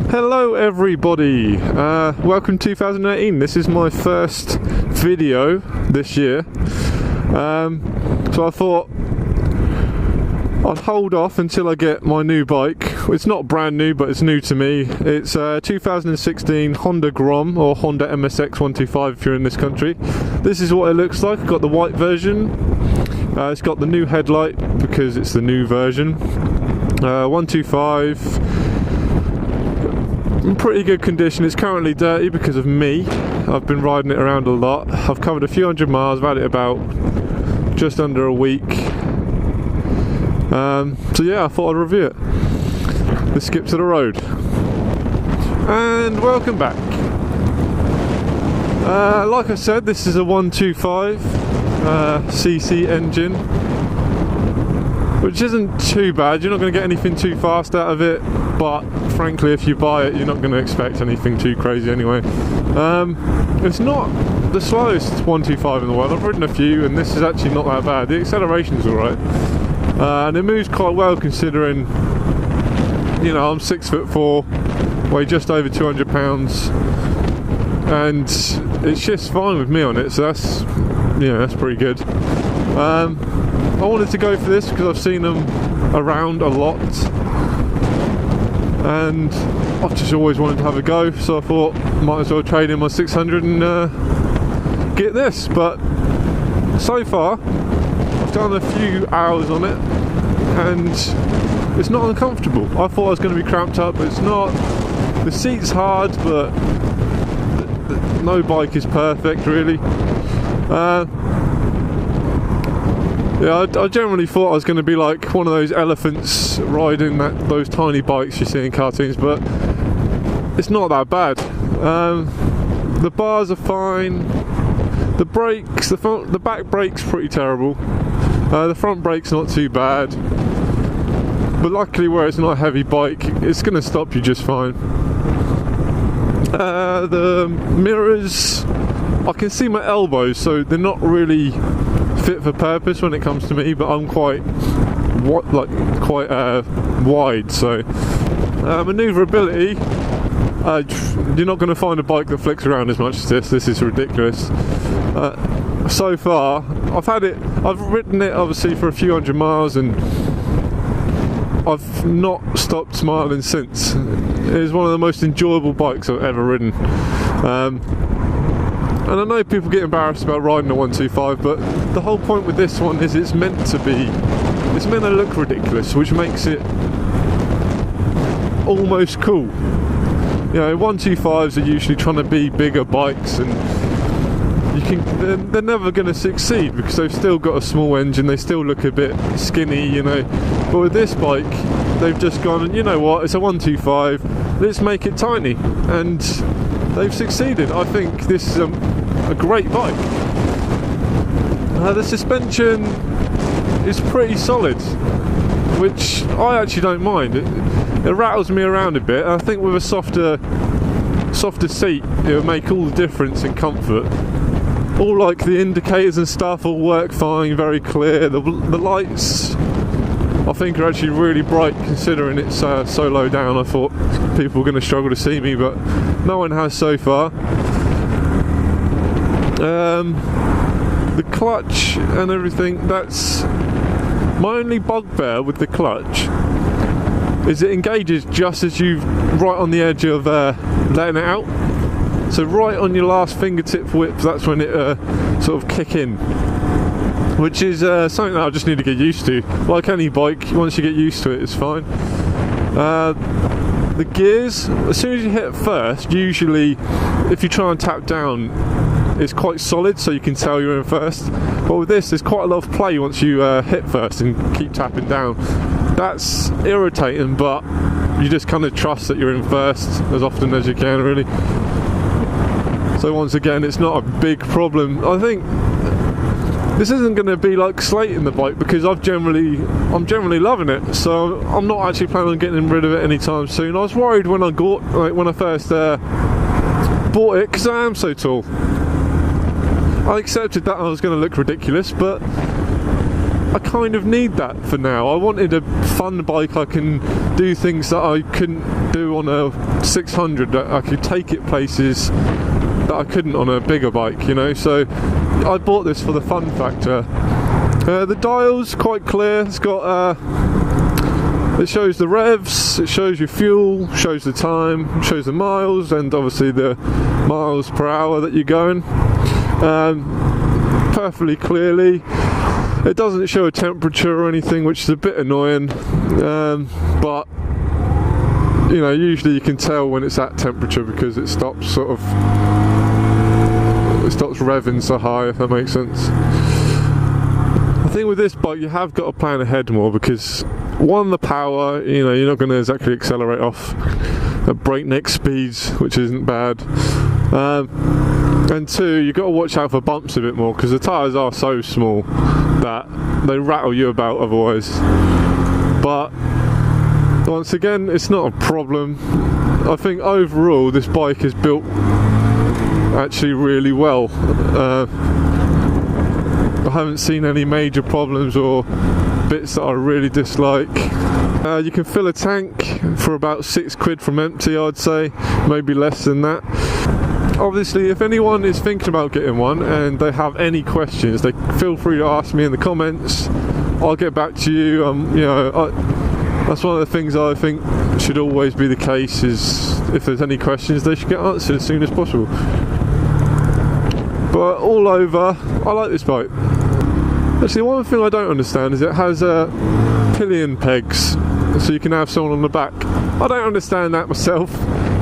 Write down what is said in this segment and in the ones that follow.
Hello everybody, welcome 2018. This is my first video this year, so I thought I'd hold off until I get my new bike. It's not brand new, but it's new to me. It's a 2016 Honda Grom, or Honda msx125 if you're in this country. This is what it looks like. I've got the white version. It's got the new headlight because it's the new version. 125. In pretty good condition. It's currently dirty because of me. I've been riding it around a lot. I've covered a few hundred miles. I've had it about just under a week. So yeah, I thought I'd review it. Let's skip to the road. And welcome back. Like I said, this is a 125 cc engine, which isn't too bad. You're not going to get anything too fast out of it, but frankly, if you buy it, you're not going to expect anything too crazy anyway. It's not the slowest 125 in the world. I've ridden a few, and this is actually not that bad. The acceleration's alright, and it moves quite well considering, you know, I'm 6'4", weigh just over 200 pounds, and it shifts fine with me on it, so that's, yeah, that's pretty good. I wanted to go for this because I've seen them around a lot, and I've just always wanted to have a go, so I thought might as well trade in my 600 and get this. But so far I've done a few hours on it and it's not uncomfortable. I thought I was going to be cramped up, but it's not. The seat's hard, but no bike is perfect really. Yeah, I generally thought I was going to be like one of those elephants riding those tiny bikes you see in cartoons, but it's not that bad. The bars are fine. The brakes, the back brake's pretty terrible. The front brake's not too bad. But luckily, where it's not a heavy bike, it's going to stop you just fine. The mirrors, I can see my elbows, so they're not really fit for purpose when it comes to me, but I'm quite wide, so manoeuvrability, you're not going to find a bike that flicks around as much as this. This is ridiculous. So far I've ridden it obviously for a few hundred miles, and I've not stopped smiling since. It is one of the most enjoyable bikes I've ever ridden. And I know people get embarrassed about riding a 125, but the whole point with this one is it's meant to look ridiculous, which makes it almost cool. You know, 125s are usually trying to be bigger bikes, and they're never going to succeed because they've still got a small engine, they still look a bit skinny, you know. But with this bike, they've just gone, you know what, it's a 125, let's make it tiny, and they've succeeded. I think this is a great bike. The suspension is pretty solid, which I actually don't mind. It rattles me around a bit. I think with a softer seat, it would make all the difference in comfort. All like the indicators and stuff all work fine, very clear. The lights, I think, are actually really bright considering it's so low down. I thought people were going to struggle to see me, but no one has so far. The clutch and everything, that's my only bugbear with the clutch, is it engages just as you right on the edge of letting it out. So right on your last fingertip whip, that's when it sort of kick in, which is something that I just need to get used to. Like any bike, once you get used to it, it's fine. The gears, as soon as you hit first, usually if you try and tap down, it's quite solid, so you can tell you're in first. But with this, there's quite a lot of play once you hit first and keep tapping down. That's irritating, but you just kind of trust that you're in first as often as you can, really. So once again, it's not a big problem. I think this isn't going to be like slating the bike because I'm generally loving it. So I'm not actually planning on getting rid of it anytime soon. I was worried when I first bought it because I am so tall. I accepted that I was going to look ridiculous, but I kind of need that for now. I wanted a fun bike I can do things that I couldn't do on a 600, that I could take it places that I couldn't on a bigger bike, you know. So I bought this for the fun factor. The dial's quite clear. It's got it shows the revs, it shows your fuel, shows the time, shows the miles, and obviously the miles per hour that you're going perfectly clearly. It doesn't show a temperature or anything, which is a bit annoying, but you know, usually you can tell when it's at temperature because it stops revving so high, if that makes sense. I think with this bike you have got to plan ahead more, because one, the power, you know, you're not going to exactly accelerate off at breakneck speeds, which isn't bad, and two, you've got to watch out for bumps a bit more, because the tyres are so small that they rattle you about otherwise. But once again, it's not a problem. I think overall this bike is built actually really well. I haven't seen any major problems or bits that I really dislike. You can fill a tank for about £6 from empty, I'd say, maybe less than that. Obviously, if anyone is thinking about getting one and they have any questions, they feel free to ask me in the comments. I'll get back to you. You know, that's one of the things I think should always be the case, is if there's any questions, they should get answered as soon as possible. But all over, I like this bike. Actually, one thing I don't understand is it has pillion pegs, so you can have someone on the back. I don't understand that myself.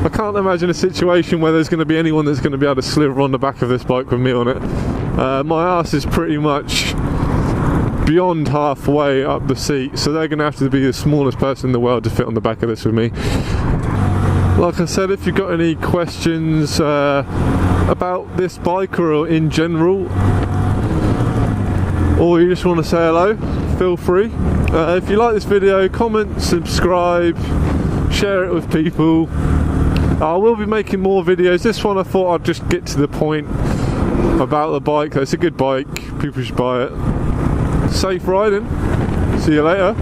I can't imagine a situation where there's going to be anyone that's going to be able to slither on the back of this bike with me on it. My arse is pretty much beyond halfway up the seat, so they're going to have to be the smallest person in the world to fit on the back of this with me. Like I said, if you've got any questions about this bike or in general, or you just want to say hello, feel free. If you like this video, comment, subscribe, share it with people. I will be making more videos. This one I thought I'd just get to the point about the bike. It's a good bike, people should buy it. Safe riding. See you later.